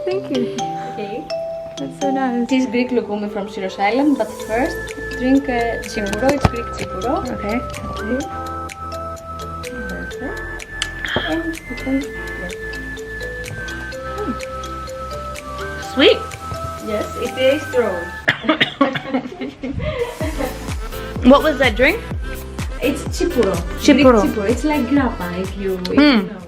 thank you. Okay. That's so nice. This is Greek lugumi from Syros Island, but first drink tsipuro. It's Greek tsipuro. Okay. Perfect. And you can... Sweet. Yes, it is strong. What was that drink? It's tsipuro. Tsipuro. Greek tsipuro. It's like grappa if you know.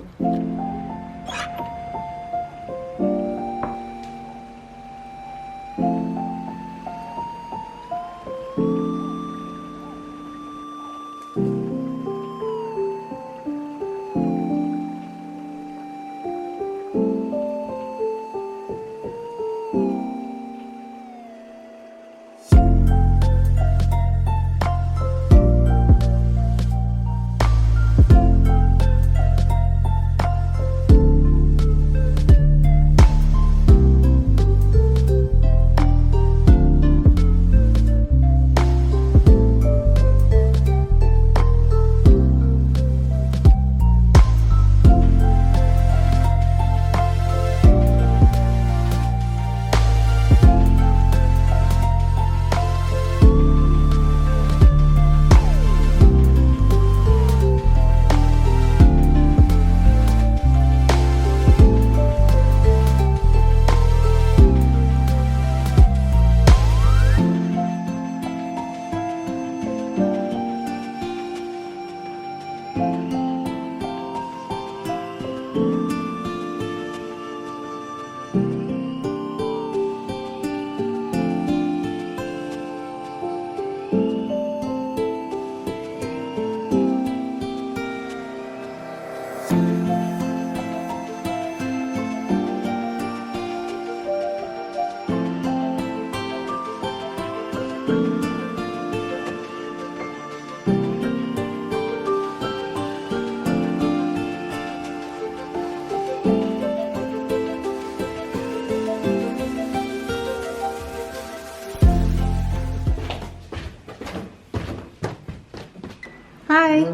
Hi.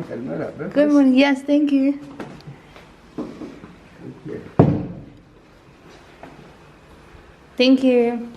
Good morning. Yes, thank you. Thank you.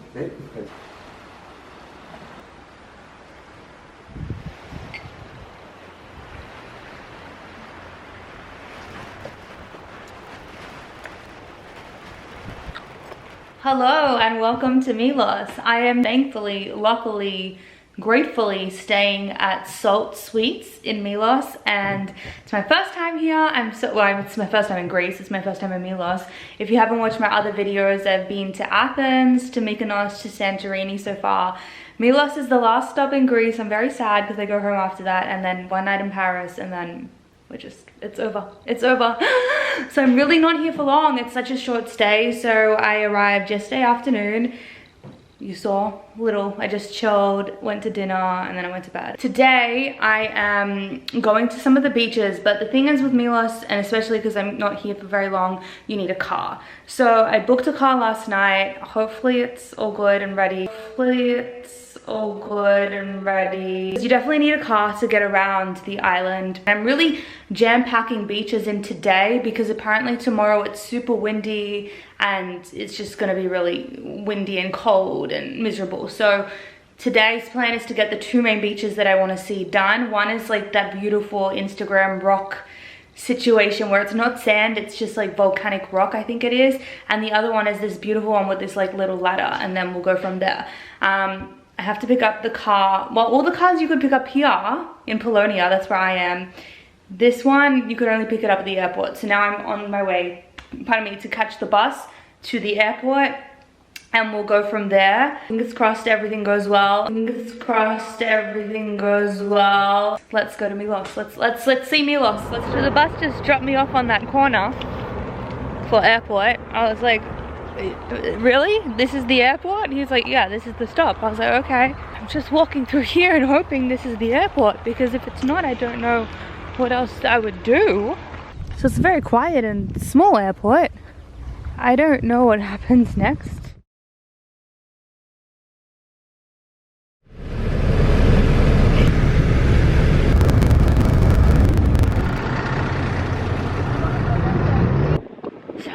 Hello and welcome to Milos. I am thankfully, luckily, gratefully staying at Salt Suites in Milos, and it's my first time here. It's my first time in Greece. It's my first time in Milos. If you haven't watched my other videos, I've been to Athens, to Mykonos, to Santorini so far. Milos is the last stop in Greece. I'm very sad because I go home after that, and then one night in Paris, and then it's over. It's over. So I'm really not here for long. It's such a short stay. So I arrived yesterday afternoon. You saw I just chilled, went to dinner, and then I went to bed. Today I am going to some of the beaches, but the thing is with Milos, and especially because I'm not here for very long, you need a car. So I booked a car last night. Hopefully it's all good and ready. You definitely need a car to get around the island. I'm really jam-packing beaches in today because apparently tomorrow it's super windy and it's just gonna be really windy and cold and miserable. So today's plan is to get the two main beaches that I want to see done. One is like that beautiful Instagram rock situation where it's not sand, it's just like volcanic rock, I think it is. And the other one is this beautiful one with this like little ladder, and then we'll go from there. I have to pick up the car. Well, all the cars you could pick up here in Pollonia, that's where I am. This one, you could only pick it up at the airport. So now I'm on my way, to catch the bus to the airport, and we'll go from there. Fingers crossed everything goes well. Fingers crossed everything goes well. Let's go to Milos. Let's see Milos. So the bus just dropped me off on that corner for airport. I was like, really? This is the airport? He was like, yeah, this is the stop. I was like, okay. I'm just walking through here and hoping this is the airport, because if it's not, I don't know what else I would do. So it's a very quiet and small airport. I don't know what happens next. So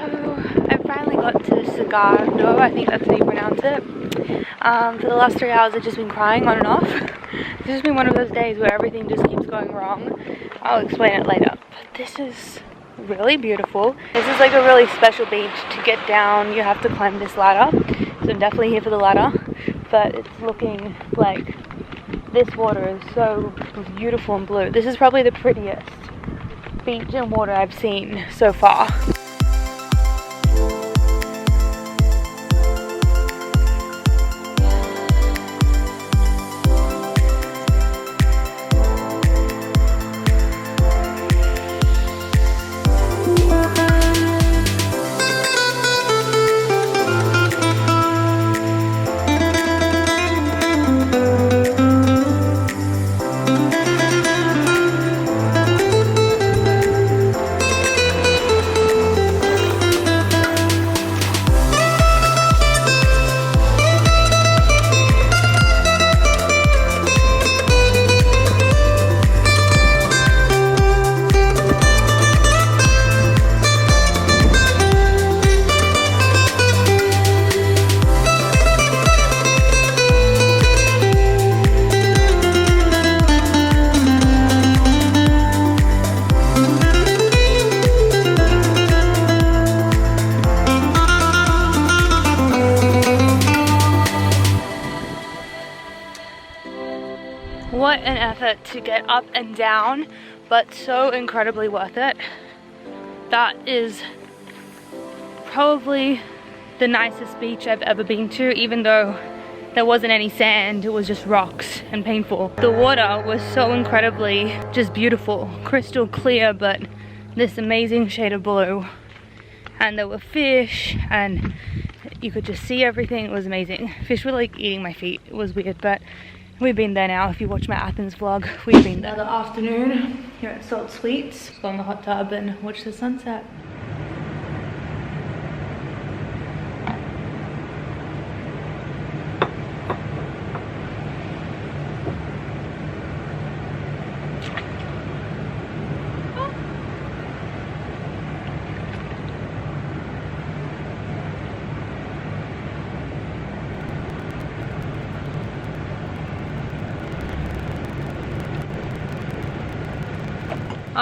I finally got to the Cigardo, I think that's how you pronounce it. For the last 3 hours I've just been crying on and off. This has been one of those days where everything just keeps going wrong. I'll explain it later. But this is really beautiful. This is like a really special beach. To get down you have to climb this ladder. So I'm definitely here for the ladder. But it's looking like this water is so beautiful and blue. This is probably the prettiest beach and water I've seen so far. What an effort to get up and down, but so incredibly worth it. That is probably the nicest beach I've ever been to, even though there wasn't any sand, it was just rocks and painful. The water was so incredibly just beautiful, crystal clear, but this amazing shade of blue. And there were fish and you could just see everything. It was amazing. Fish were like eating my feet. It was weird, but we've been there now. If you watch my Athens vlog, we've been there. Another afternoon here at Salt Sweets. Go in the hot tub and watch the sunset.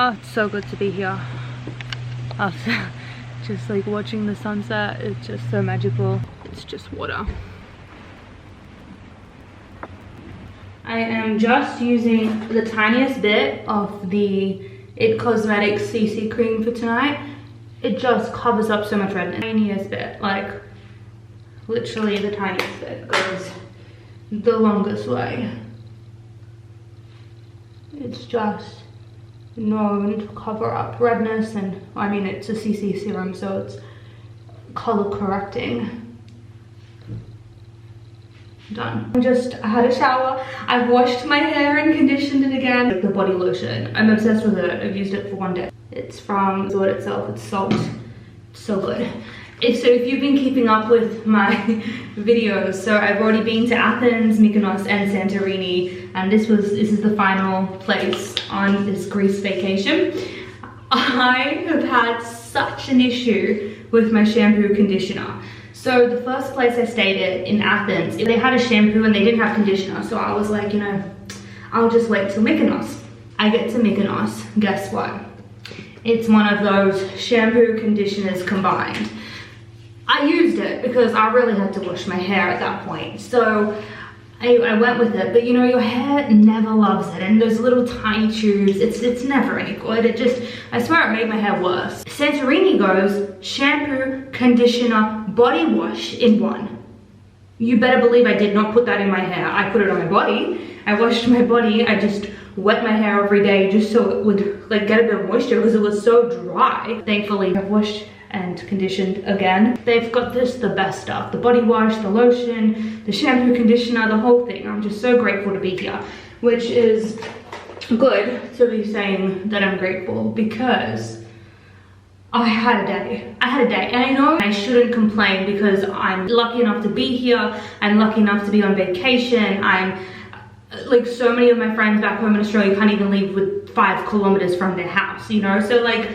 Oh, it's so good to be here. After just like watching the sunset, it's just so magical. It's just water. I am just using the tiniest bit of the It Cosmetics CC cream for tonight. It just covers up so much redness. Tiniest bit, like literally the tiniest bit goes the longest way. It's just known to cover up redness, and I mean it's a CC serum, so it's color correcting. Done. I had a shower, I've washed my hair and conditioned it again. The body lotion, I'm obsessed with it. I've used it for 1 day. It's from the resort itself, it's salt. It's so good. So if you've been keeping up with my videos, so I've already been to Athens, Mykonos and Santorini, and this is the final place on this Greece vacation. I have had such an issue with my shampoo conditioner. So the first place I stayed at in Athens, they had a shampoo and they didn't have conditioner, so I was like, you know, I'll just wait till Mykonos. I get to Mykonos, guess what? It's one of those shampoo conditioners combined. I used it because I really had to wash my hair at that point. So I went with it, but you know, your hair never loves it. And those little tiny tubes, it's never any good. It just, I swear it made my hair worse. Santorini goes shampoo, conditioner, body wash in one. You better believe I did not put that in my hair. I put it on my body. I washed my body. I just wet my hair every day just so it would like get a bit of moisture because it was so dry. Thankfully, I've washed and conditioned again. They've got the best stuff. The body wash, the lotion, the shampoo, conditioner, the whole thing. I'm just so grateful to be here, which is good to be saying that I'm grateful because I had a day. And I know I shouldn't complain because I'm lucky enough to be here. I'm lucky enough to be on vacation. I'm like so many of my friends back home in Australia can't even leave with 5 kilometers from their house, you know? So like,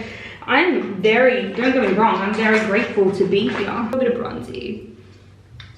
I'm very, don't get me wrong, I'm very grateful to be here. A bit of bronze.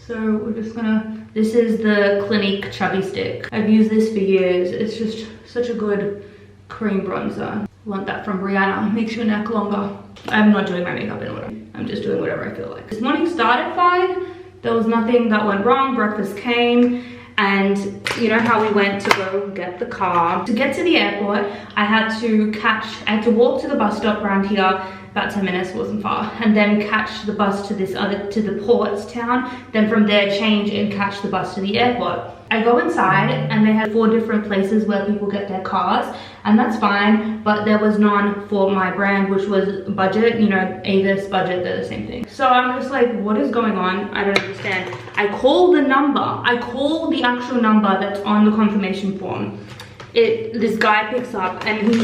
So we're just gonna, this is the Clinique Chubby Stick. I've used this for years. It's just such a good cream bronzer. Want that from Rihanna, makes your neck longer. I'm not doing my makeup in order. I'm just doing whatever I feel like. This morning started fine. There was nothing that went wrong. Breakfast came. And you know how we went to go get the car. To get to the airport, I had to walk to the bus stop around here, about 10 minutes, wasn't far, and then catch the bus to the ports town, then from there change and catch the bus to the airport. I go inside and they had 4 different places where people get their cars, and that's fine, but there was none for my brand, which was budget, you know, Avis, budget, they're the same thing. So I'm just like, what is going on? I don't understand. I call the number, I call the actual number that's on the confirmation form. This guy picks up and he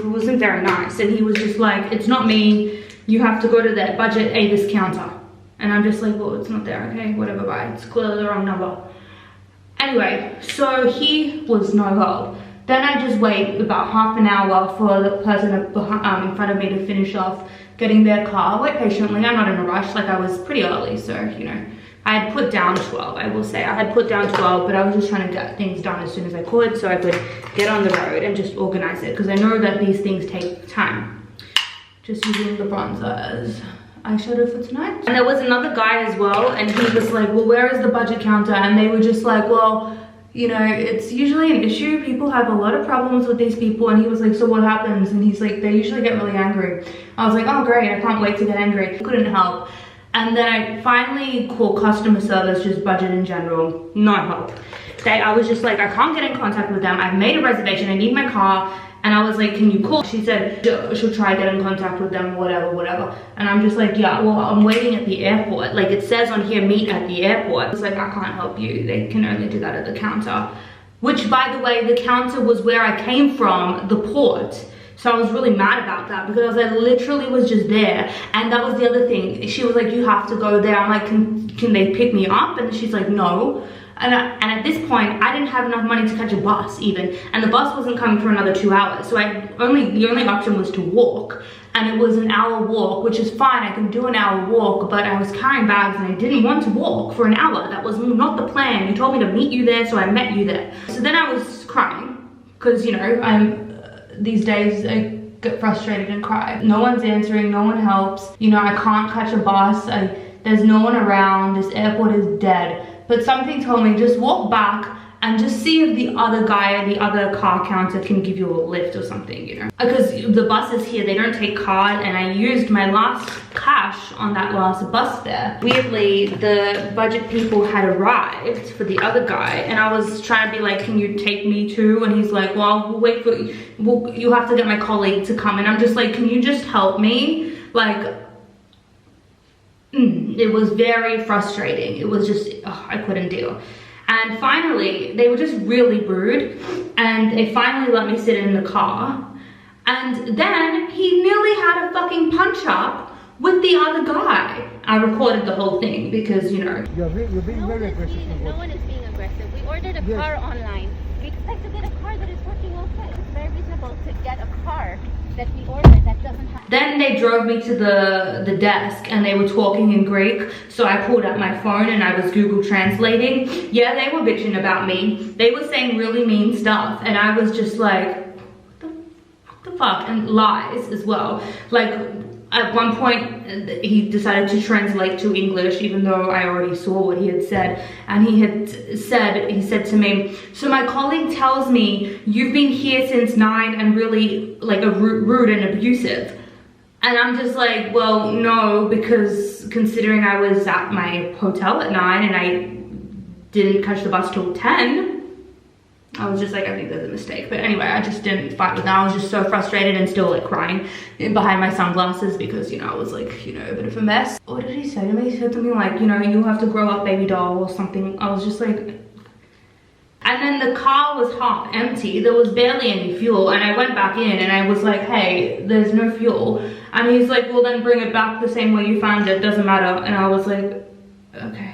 wasn't very nice, and he was just like, it's not me, you have to go to that budget Avis counter. And I'm just like, well, it's not there, okay, whatever, bye, it's clearly the wrong number. Anyway, so he was no help. Then I just wait about half an hour for the person in front of me to finish off getting their car. Wait patiently, I'm not in a rush, like I was pretty early, so you know. I had put down 12, I will say. I had put down 12, but I was just trying to get things done as soon as I could so I could get on the road and just organize it, because I know that these things take time. Just using the bronzer as eyeshadow for tonight. And there was another guy as well, and he was like, well, where is the budget counter? And they were just like, well, you know, it's usually an issue. People have a lot of problems with these people. And he was like, so what happens? And he's like, they usually get really angry. I was like, oh great, I can't wait to get angry. Couldn't help. And then I finally called customer service, just budget in general, no help. I was just like, I can't get in contact with them. I've made a reservation, I need my car. And I was like, can you call? She said, she'll try to get in contact with them, whatever. And I'm just like, yeah, well, I'm waiting at the airport. Like it says on here, meet at the airport. It's like, I can't help you. They can only do that at the counter. Which, by the way, the counter was where I came from, the port. So I was really mad about that, because I literally was just there. And that was the other thing. She was like, you have to go there. I'm like, can they pick me up? And she's like, no. And at this point, I didn't have enough money to catch a bus even. And the bus wasn't coming for another 2 hours. So the only option was to walk. And it was an hour walk, which is fine. I can do an hour walk, but I was carrying bags and I didn't want to walk for an hour. That was not the plan. You told me to meet you there, so I met you there. So then I was crying, because, you know, these days I get frustrated and cry. No one's answering, no one helps. You know, I can't catch a bus. There's no one around. This airport is dead. But something told me, just walk back and just see if the other guy at the other car counter can give you a lift or something, you know. Because the buses here, they don't take card, and I used my last cash on that last bus fare. Weirdly, the budget people had arrived for the other guy, and I was trying to be like, can you take me too? And he's like, well, we'll wait for you. You have to get my colleague to come. And I'm just like, can you just help me? Like, it was very frustrating. It was just, I couldn't deal. And finally, they were just really rude, and they finally let me sit in the car. And then he nearly had a fucking punch up with the other guy. I recorded the whole thing because, you know. You're being very aggressive. No one is being aggressive. We ordered a car online. We expect to get a car that is working okay. It's very reasonable to get a car that we ordered that doesn't have. Then they drove me to the desk, and they were talking in Greek. So I pulled out my phone and I was Google translating. Yeah, they were bitching about me. They were saying really mean stuff, and I was just like, what the fuck? And lies as well. Like, at one point, he decided to translate to English, even though I already saw what he had said. And he said to me, so my colleague tells me you've been here since 9 and really like rude and abusive. And I'm just like, well, no, because considering I was at my hotel at 9 and I didn't catch the bus till 10, I was just like, I think there's a mistake. But anyway, I just didn't fight with that. I was just so frustrated and still like crying behind my sunglasses because, you know, I was like, you know, a bit of a mess. What did he say to me? He said something like, you know, you have to grow up, baby doll, or something. I was just like, and then the car was half empty. There was barely any fuel. And I went back in and I was like, hey, there's no fuel. And he's like, well, then bring it back the same way you found it. Doesn't matter. And I was like, okay.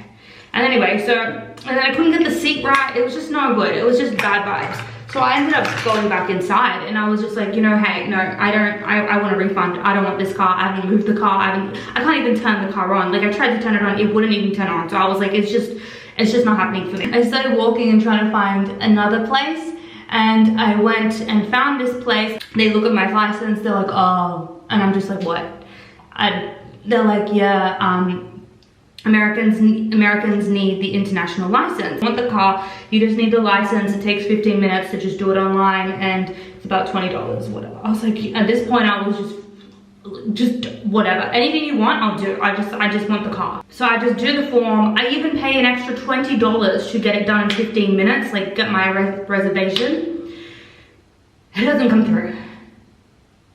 And anyway, and then I couldn't get the seat right. It was just no good. It was just bad vibes. So I ended up going back inside and I was just like, you know, hey, no, I want a refund. I don't want this car. I haven't moved the car. I can't even turn the car on. Like I tried to turn it on, it wouldn't even turn on. So I was like, it's just not happening for me. I started walking and trying to find another place, and I went and found this place. They look at my license, they're like, oh, and I'm just like, what? They're like, yeah, Americans need the international license. Want the car, you just need the license. It takes 15 minutes to just do it online, and it's about $20, whatever. I was like, at this point I was just whatever, anything you want, I'll do. I just want the car. So I just do the form. I even pay an extra $20 to get it done in 15 minutes, like get my reservation. It doesn't come through.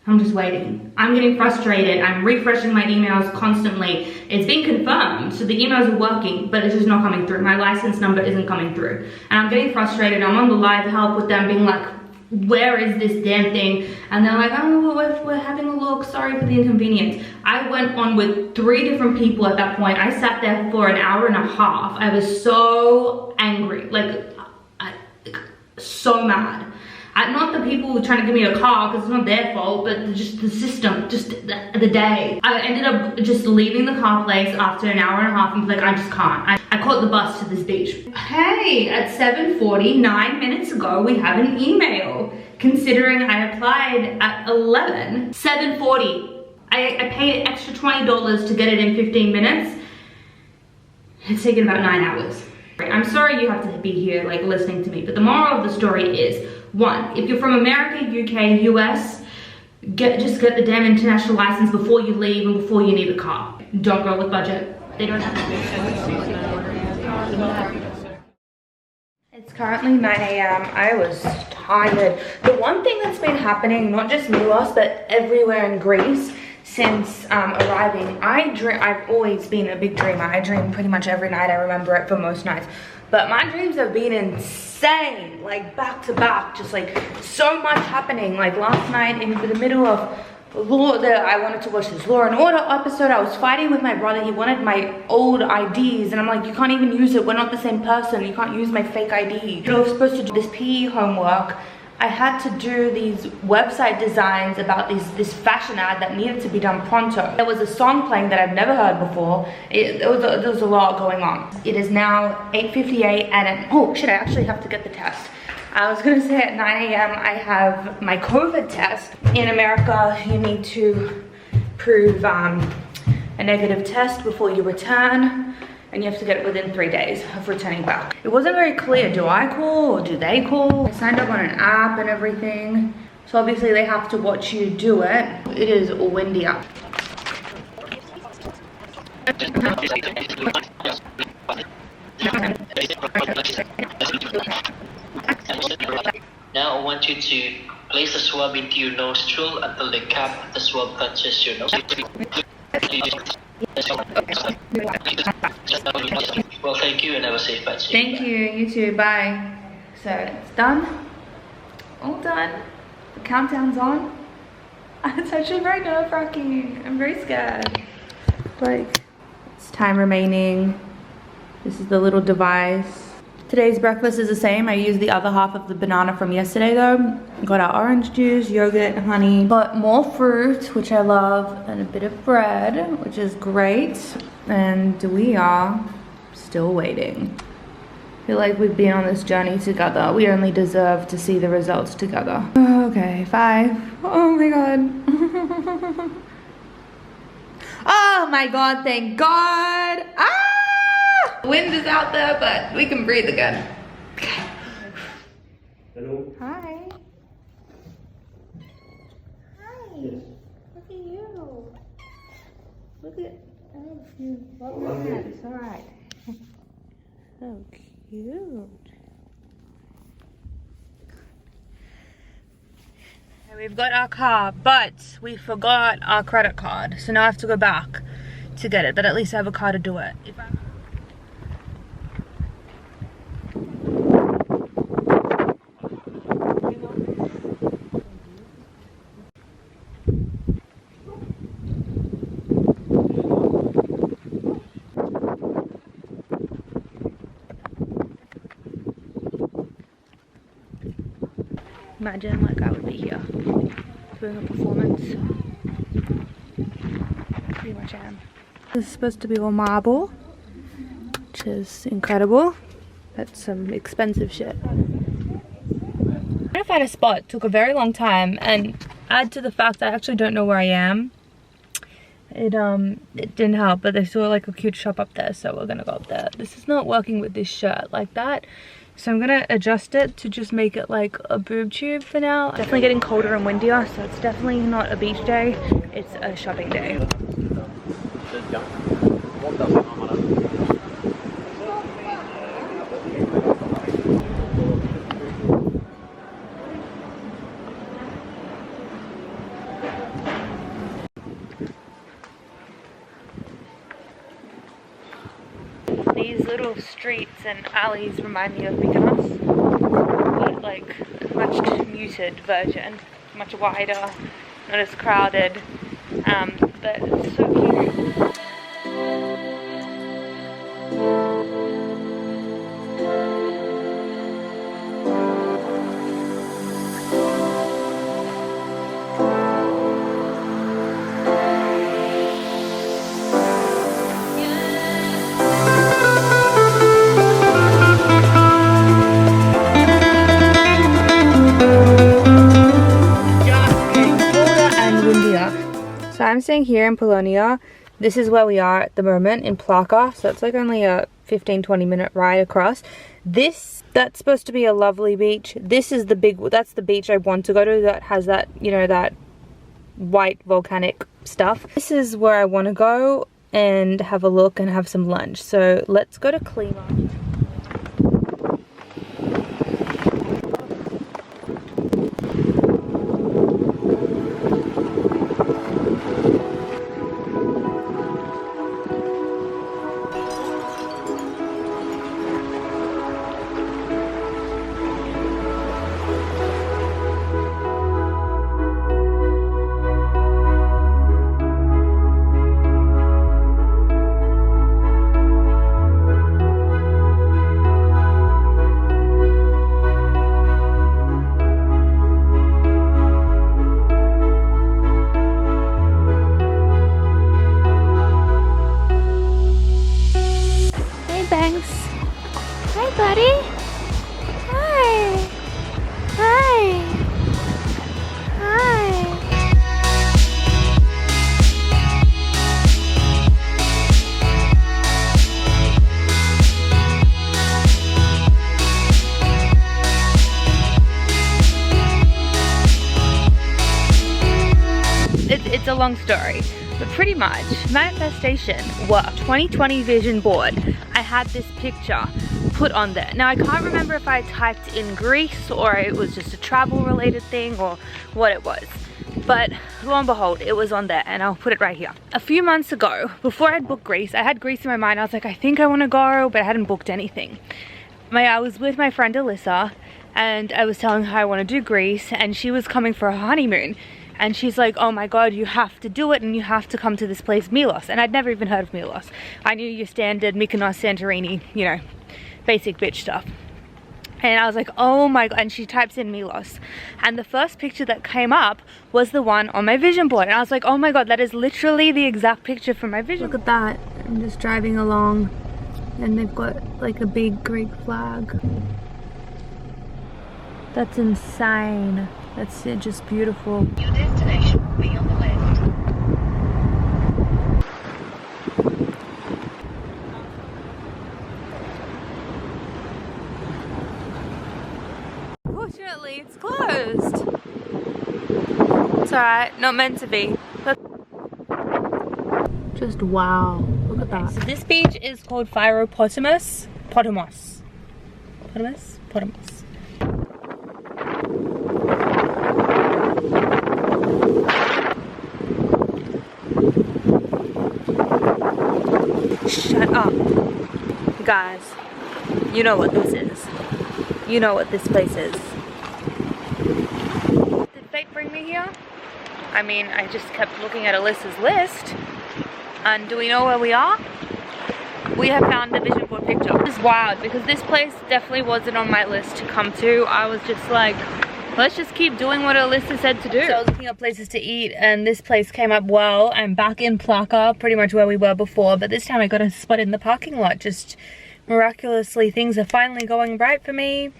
I'm just waiting. I'm getting frustrated. I'm refreshing my emails constantly. It's been confirmed, so the emails are working, but it's just not coming through. My license number isn't coming through. And I'm getting frustrated. I'm on the live help with them being like, where is this damn thing? And they're like, oh, we're having a look. Sorry for the inconvenience. I went on with 3 different people at that point. I sat there for an hour and a half. I was so angry, so mad. Not the people who were trying to give me a car, because it's not their fault, but just the system, just the day. I ended up just leaving the car place after an hour and a half and like, I just can't. I caught the bus to this beach. Hey, at 7:40, 9 minutes ago, we have an email. Considering I applied at 11, 7:40. I paid an extra $20 to get it in 15 minutes. It's taken about 9 hours. I'm sorry you have to be here like listening to me, but the moral of the story is, 1, if you're from America, UK, US, just get the damn international license before you leave and before you need a car. Don't go with budget. They don't have to. It's currently 9 a.m. I was tired. The one thing that's been happening, not just Milos, but everywhere in Greece since arriving, I've always been a big dreamer. I dream pretty much every night. I remember it for most nights. But my dreams have been insane, like back to back, just like so much happening. Like last night in the middle of I wanted to watch this Law and Order episode. I was fighting with my brother. He wanted my old IDs and I'm like, you can't even use it. We're not the same person. You can't use my fake ID. You know, I was supposed to do this PE homework. I had to do these website designs about this fashion ad that needed to be done pronto. There was a song playing that I've never heard before. There was a lot going on. It is now 8:58 and oh shit, I actually have to get the test. I was gonna say at 9 a.m. I have my COVID test. In America, you need to prove a negative test before you return. And you have to get it within 3 days of returning back. It wasn't very clear, do I call or do they call? I signed up on an app and everything. So obviously they have to watch you do it. It is windy out. Now I want you to place the swab into your nostril until the cap of the swab touches your nose. Well, thank you and have a safe passage. Thank you, you too, bye. So it's done, all done. The countdown's on. It's actually very nerve-wracking. I'm very scared. Like, it's time remaining. This is the little device. Today's breakfast is the same. I used the other half of the banana from yesterday though. Got our orange juice, yogurt, honey. Got more fruit, which I love, and a bit of bread, which is great. And we are still waiting. I feel like we've been on this journey together. We only deserve to see the results together. Okay, 5. Oh my god. Oh my god, thank god. Ah! The wind is out there, but we can breathe again. Okay. Hello. Hi. Hi. Yes. Look at you. Look at you. Welcome back. It's alright. So cute. And we've got our car, but we forgot our credit card. So now I have to go back to get it. But at least I have a car to do it. imagine like I would be here doing a performance. Pretty much am. This is supposed to be all marble, which is incredible. That's some expensive shit. Trying to find a spot took a very long time, and add to the fact that I actually don't know where I am. It didn't help, but there's still like a cute shop up there, so we're gonna go up there. This is not working with this shirt like that, so I'm gonna adjust it to just make it like a boob tube for now. Definitely getting colder and windier, so it's definitely not a beach day, it's a shopping day. These little streets and alleys remind me of Mykonos, but like a much muted version, much wider, not as crowded, but it's so cute. So I'm staying here in Pollonia. This is where we are at the moment in Plaka. So it's like only a 15-20 minute ride across. That's supposed to be a lovely beach. This is that's the beach I want to go to that has that, you know, that white volcanic stuff. This is where I want to go and have a look and have some lunch. So let's go to Klima. It's a long story, but pretty much manifestation worked. 2020 vision board, I had this picture put on there. Now I can't remember if I typed in Greece or it was just a travel related thing or what it was, but lo and behold, it was on there, and I'll put it right here. A few months ago, before I'd booked Greece, I had Greece in my mind. I was like, I think I want to go, but I hadn't booked anything. I was with my friend Alyssa, and I was telling her I want to do Greece, and she was coming for a honeymoon. And she's like, oh my god, you have to do it, and you have to come to this place, Milos. And I'd never even heard of Milos. I knew your standard Mykonos, Santorini, you know, basic bitch stuff. And I was like, oh my god, and she types in Milos. And the first picture that came up was the one on my vision board. And I was like, oh my god, that is literally the exact picture from my vision. Look at that. I'm just driving along, and they've got like a big Greek flag. That's insane. That's just beautiful. Your destination will be on the left. Fortunately, it's closed. It's alright, not meant to be. But just wow, look at that. So this beach is called Potomos. Shut up. You guys, you know what this is. You know what this place is. Did fate bring me here? I mean, I just kept looking at Alyssa's list. And do we know where we are? We have found the vision board picture. It's wild because this place definitely wasn't on my list to come to. I was just like, let's just keep doing what Alyssa said to do. So I was looking up places to eat and this place came up well. I'm back in Plaka, pretty much where we were before, but this time I got a spot in the parking lot. Just miraculously, things are finally going right for me.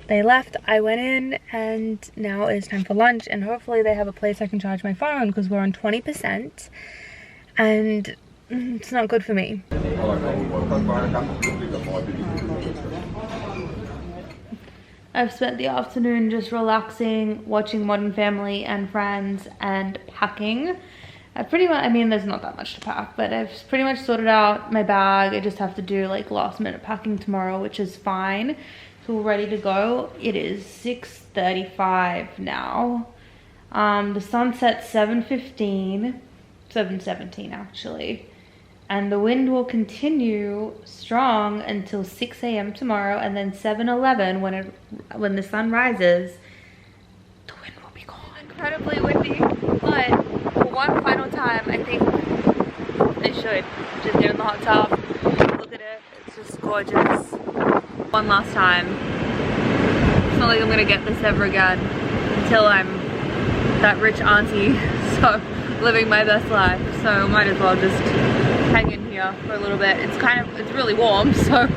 They left, I went in, and now it's time for lunch, and hopefully they have a place I can charge my phone because we're on 20%, and it's not good for me. I've spent the afternoon just relaxing, watching Modern Family and Friends, and packing. I mean, there's not that much to pack, but I've pretty much sorted out my bag. I just have to do like last minute packing tomorrow, which is fine. So we're ready to go. It is 6:35 now. The sun sets 7:15, 7:17 actually. And the wind will continue strong until 6 a.m. tomorrow, and then 7:11 when the sun rises, the wind will be gone. Incredibly windy, but for one final time, I think I should just get in the hot tub. Look at it, it's just gorgeous. One last time. It's not like I'm gonna get this ever again until I'm that rich auntie, so living my best life. So might as well just hang in here for a little bit. It's really warm, so.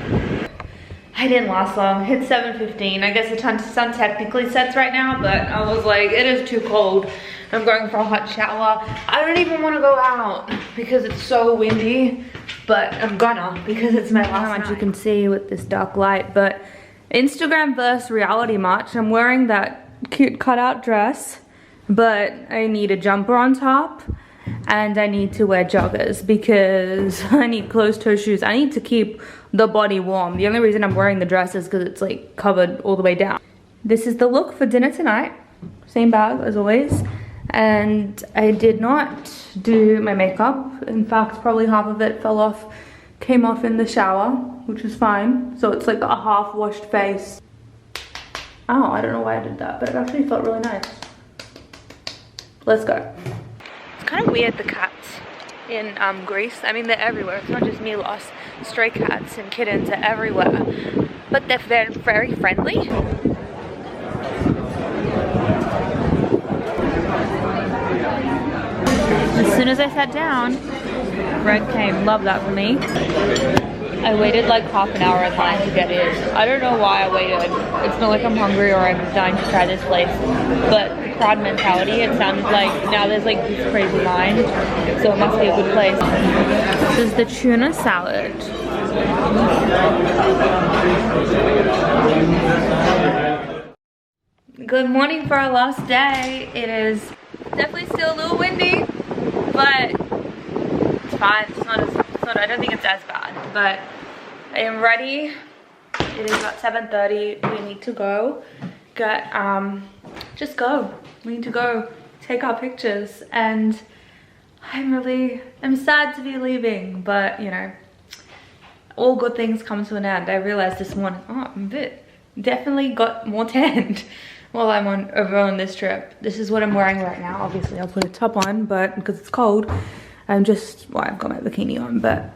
I didn't last long. It's 7:15. I guess the sun technically sets right now, but I was like, it is too cold. I'm going for a hot shower. I don't even want to go out because it's so windy, but I'm gonna because it's my last night. You can see with this dark light, but Instagram versus reality match. I'm wearing that cute cutout dress, but I need a jumper on top. And I need to wear joggers because I need closed-toe shoes. I need to keep the body warm. The only reason I'm wearing the dress is because it's like covered all the way down. This is the look for dinner tonight. Same bag as always. And I did not do my makeup. In fact, probably half of it came off in the shower, which is fine. So it's like a half-washed face. Oh, I don't know why I did that, but it actually felt really nice. Let's go. It's kind of weird, the cats in Greece. I mean, they're everywhere. It's not just Milos. Stray cats and kittens are everywhere. But they're very friendly. As soon as I sat down, Red came. Love that for me. I waited like half an hour in line to get in. I don't know why I waited. It's not like I'm hungry or I'm dying to try this place. But crowd mentality, it sounded like now there's like this crazy line, so it must be a good place. This is the tuna salad. Good morning for our last day. It is definitely still a little windy, but it's fine. I don't think it's as bad, but I am ready. It is about 7:30. We need to go just go. We need to go take our pictures, and I'm sad to be leaving, but you know, all good things come to an end. I realized this morning, I'm definitely got more tanned while I'm over on this trip. This is what I'm wearing right now. Obviously I'll put a top on, but because it's cold, I've got my bikini on, but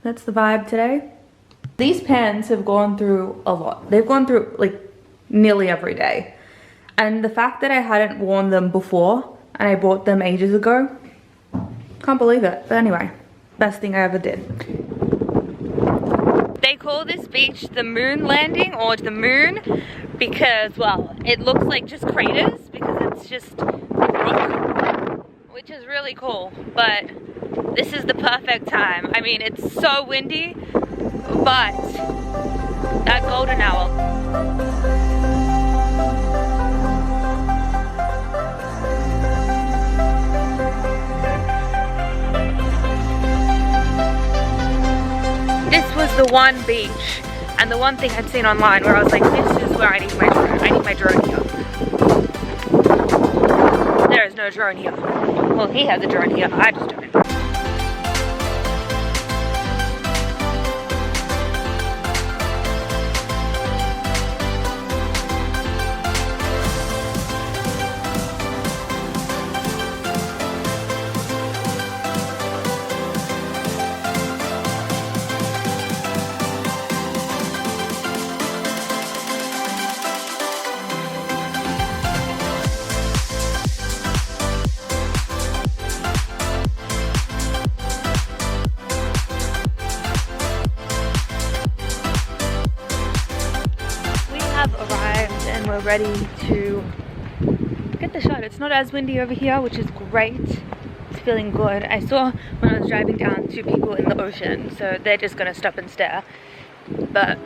that's the vibe today. These pants have gone through a lot. They've gone through like nearly every day. And the fact that I hadn't worn them before and I bought them ages ago, can't believe it. But anyway, best thing I ever did. They call this beach the moon landing or the moon because, well, it looks like just craters because it's just rock, which is really cool. But this is the perfect time. I mean, it's so windy, but that golden hour. This was the one beach and the one thing I'd seen online where I was like, this is where I need my drone. I need my drone here. There is no drone here. Well, he has a drone here. I just don't. ready to get the shot. It's not as windy over here, which is great. It's feeling good. I saw when I was driving down 2 people in the ocean, so they're just gonna stop and stare. But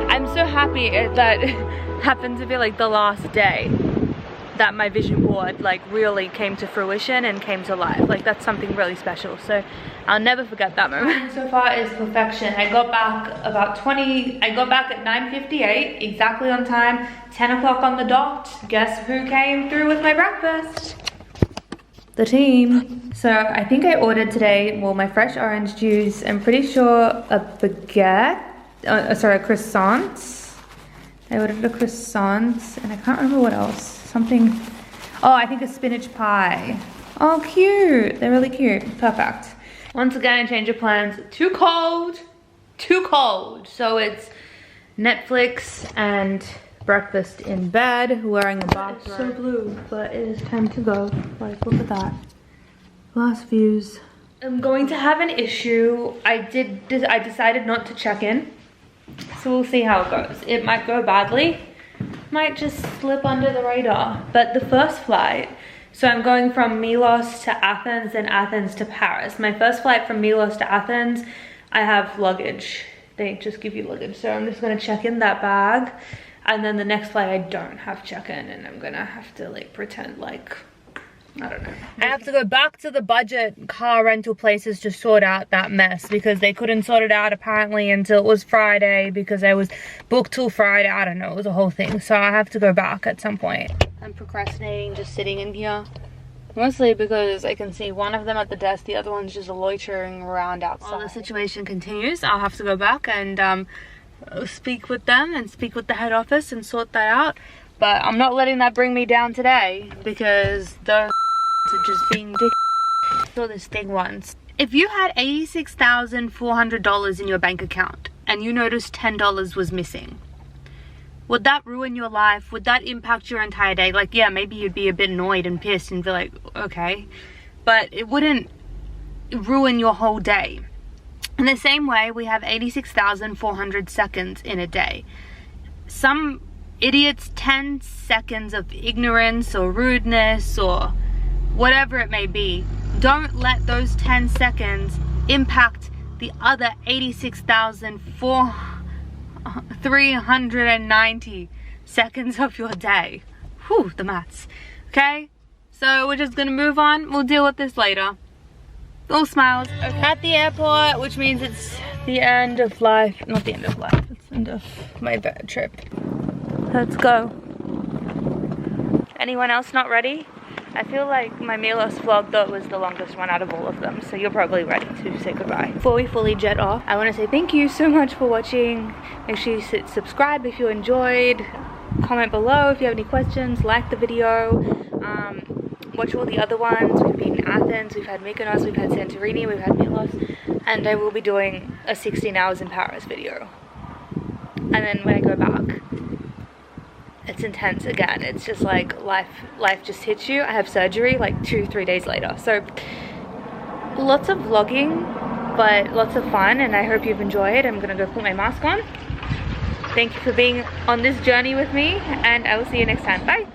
I'm so happy that it happened to be like the last day that my vision board like really came to fruition and came to life. Like that's something really special, so I'll never forget that moment. So far is perfection. I got back about I got back at 9:58, exactly on time, 10 o'clock on the dot. Guess who came through with my breakfast? The team. So I think I ordered today, well, my fresh orange juice, I'm pretty sure a baguette, sorry, a croissant. I ordered a croissant and I can't remember what else. Something, oh, I think a spinach pie. Oh, cute. They're really cute. Perfect. Once again, change of plans. Too cold. Too cold. So it's Netflix and breakfast in bed, wearing a bathrobe. It's so blue, but it is time to go. Like, look at that. Last views. I'm going to have an issue. I decided not to check in. So we'll see how it goes. It might go badly. Might just slip under the radar. But the first flight, so I'm going from Milos to Athens and Athens to Paris. My first flight from Milos to Athens, I have luggage. They just give you luggage. So I'm just gonna check in that bag. And then the next flight I don't have check-in and I'm gonna have to like pretend like, I don't know. I have to go back to the budget car rental places to sort out that mess because they couldn't sort it out apparently until it was Friday because I was booked till Friday. I don't know, it was a whole thing. So I have to go back at some point. I'm procrastinating just sitting in here. Mostly because I can see one of them at the desk, the other one's just loitering around outside. While the situation continues, I'll have to go back and speak with them and speak with the head office and sort that out. But I'm not letting that bring me down today because those are just being dick. I saw this thing once. If you had $86,400 in your bank account and you noticed $10 was missing, would that ruin your life? Would that impact your entire day? Like, yeah, maybe you'd be a bit annoyed and pissed and be like, okay, but it wouldn't ruin your whole day. In the same way, we have 86,400 seconds in a day. Some idiots, 10 seconds of ignorance or rudeness or whatever it may be, don't let those 10 seconds impact the other 86,390 seconds of your day. Whew, the maths. Okay, so we're just gonna move on. We'll deal with this later. All smiles. Okay. At the airport, which means it's the end of life. Not the end of life, it's the end of my trip. Let's go. Anyone else not ready? I feel like my Milos vlog though was the longest one out of all of them, so you're probably ready to say goodbye. Before we fully jet off, I want to say thank you so much for watching. Make sure you subscribe if you enjoyed. Comment below if you have any questions. Like the video. Watch all the other ones. We've been in Athens, we've had Mykonos, we've had Santorini, we've had Milos, and I will be doing a 16 hours in Paris video. And then when I go back, it's intense again. It's just like life just hits you. I have surgery like 2-3 days later. So lots of vlogging, but lots of fun, and I hope you've enjoyed. I'm gonna go put my mask on. Thank you for being on this journey with me, and I will see you next time. Bye.